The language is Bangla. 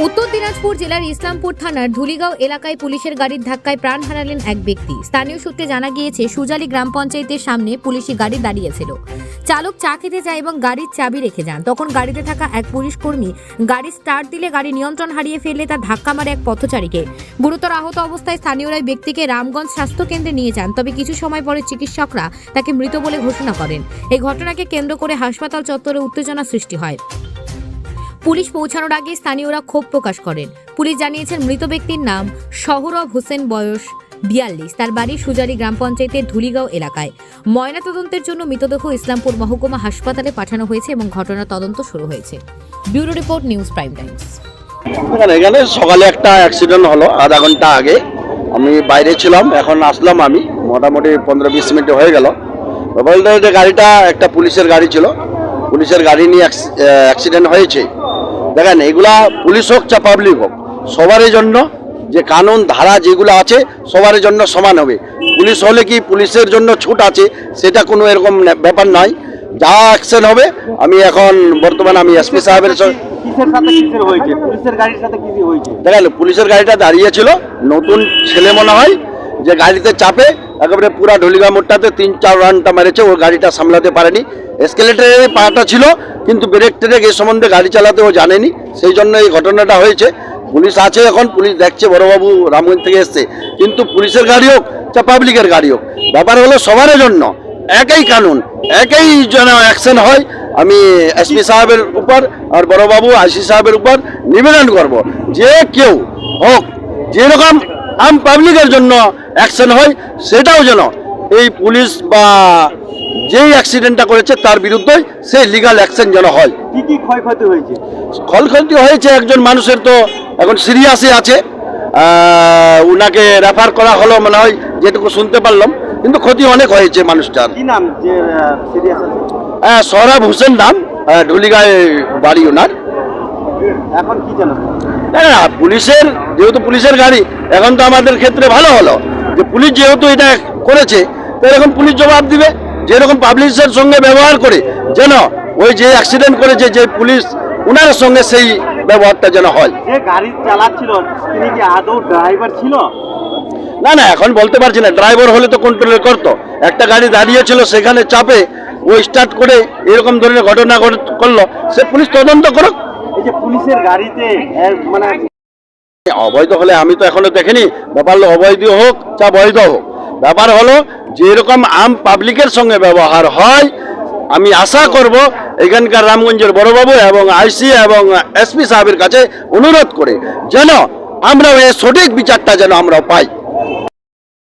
উত্তর দিনাজপুর জেলার ইসলামপুর থানার ধুলিগাঁও এলাকায় পুলিশের গাড়ির ধাক্কায় প্রাণ হারালেন এক ব্যক্তি। স্থানীয় সূত্রে জানা গিয়েছে, সুজালি গ্রাম পঞ্চায়েতের সামনে পুলিশি গাড়ি দাঁড়িয়েছিল। চালক চা খেতে যায় এবং গাড়ির চাবি রেখে যান। তখন গাড়িতে থাকা এক পুলিশ কর্মী গাড়ি স্টার্ট দিলে গাড়ি নিয়ন্ত্রণ হারিয়ে ফেললে তার ধাক্কা মারে এক পথচারীকে। গুরুতর আহত অবস্থায় স্থানীয়রা ব্যক্তিকে রামগঞ্জ স্বাস্থ্যকেন্দ্রে নিয়ে যান। তবে কিছু সময় পরে চিকিৎসকরা তাকে মৃত বলে ঘোষণা করেন। এই ঘটনাকে কেন্দ্র করে হাসপাতাল চত্বরে উত্তেজনা সৃষ্টি হয়। পুলিশ পৌঁছানোর আগে স্থানীয়রা ক্ষোভ প্রকাশ করেন। পুলিশ জানিয়েছেন, মৃত ব্যক্তির নাম সহরব হোসেন, বয়স 42। তার বাড়ি সুজালি গ্রাম পঞ্চায়েতের ধুলিগাঁও এলাকায়। ময়নাতদন্তের জন্য মৃতদেহ ইসলামপুর মহকুমা হাসপাতালে পাঠানো হয়েছে এবং ঘটনার তদন্ত শুরু হয়েছে। Bureau report, news prime Times. এখানে সকালে একটা অ্যাক্সিডেন্ট হলো আধা ঘন্টা আগে। আমি বাইরে ছিলাম, এখন আসলাম। আমি মোটামুটি 15-20 মিনিট হয়ে গেল। বলতে যে গাড়িটা একটা পুলিশের গাড়ি ছিল, পুলিশের গাড়ি নিয়ে অ্যাক্সিডেন্ট হয়েছে। দেখেন, এগুলা পুলিশ হোক চা পাবলিক হোক, সবারই জন্য যে কানুন ধারা যেগুলো আছে সবার জন্য সমান হবে। পুলিশ হলে কি পুলিশের জন্য ছুট আছে, সেটা কোনো এরকম ব্যাপার নয়। যা অ্যাকশন হবে, আমি এখন বর্তমানে আমি এসপি সাহেবের দেখেন, পুলিশের গাড়িটা দাঁড়িয়েছিল, নতুন ছেলে মনে হয় যে গাড়িতে চাপে একেবারে পুরা ঢুলিগাঁও মোড়টাতে 3-4 রাউন্ডটা মেরেছে। ওর গাড়িটা সামলাতে পারেনি। এসকেলেটারে পাটা ছিল, কিন্তু ব্রেক ট্রেক এ সম্বন্ধে গাড়ি চালাতে ও জানেনি, সেই জন্য এই ঘটনাটা হয়েছে। পুলিশ আছে, এখন পুলিশ দেখছে, বড়বাবু রামগঞ্জ থেকে এসছে। কিন্তু পুলিশের গাড়ি হোক চা পাবলিকের গাড়ি হোক, ব্যাপার হলো সবার জন্য একই কানুন, একই যেন অ্যাকশন হয়। আমি এসপি সাহেবের উপর আর বড়বাবু আইসি সাহেবের উপর নিবেদন করব, যে কেউ হোক যেরকম আম পাবলিকের জন্য অ্যাকশন হয়, সেটাও যেন এই পুলিশ বা যেই অ্যাক্সিডেন্টটা করেছে তার বিরুদ্ধে সেই লিগাল অ্যাকশন যেন হয়। কি কি ক্ষয়ক্ষতি হয়েছে? ক্ষয়ক্ষতি হয়েছে, একজন মানুষের তো এখন সিরিয়াসই আছে, উনাকে রেফার করা হলো মনে হয়, যেটুকু শুনতে পারলাম। কিন্তু ক্ষতি অনেক হয়েছে মানুষটার। কি নাম যে সিরিয়াস আছে? সহরব হোসেন নাম, ঢুলিগাঁয়ে বাড়ি ওনার। এখন কি জানো? না, পুলিশের যেহেতু পুলিশের গাড়ি, এখন তো আমাদের ক্ষেত্রে ভালো হলো যে পুলিশ যেহেতু এটা করেছে, তো এরকম পুলিশ জবাব দিবে। যেরকম পাবলিশের সঙ্গে ব্যবহার করে যেন ওই যে অ্যাক্সিডেন্ট করেছে যে পুলিশ, ওনার সঙ্গে সেই ব্যবহারটা যেন হয়। যে গাড়ি চালাচ্ছিল তিনি কি আদৌ ড্রাইভার ছিল? না, এখন বলতে পারছি না। ড্রাইভার হলে তো কন্ট্রোল করতো। একটা গাড়ি দাঁড়িয়েছিল, সেখানে চাপে ও স্টার্ট করে এরকম ধরনের ঘটনা করলো, সে পুলিশ তদন্ত করুক। এই যে পুলিশের গাড়িতে মানে অবৈধ হলে আমি তো এখনো দেখিনি। ব্যাপার হলো অবৈধ হোক চা বৈধ হোক, ব্যাপার হলো যেরকম আম পাবলিকের সঙ্গে ব্যবহার হয়, আমি আশা করব এখানকার রামগঞ্জের বড়বাবু এবং আইসি এবং এসপি সাহেবের কাছে অনুরোধ করে যেন আমরা এই সঠিক বিচারটা যেন আমরা পাই।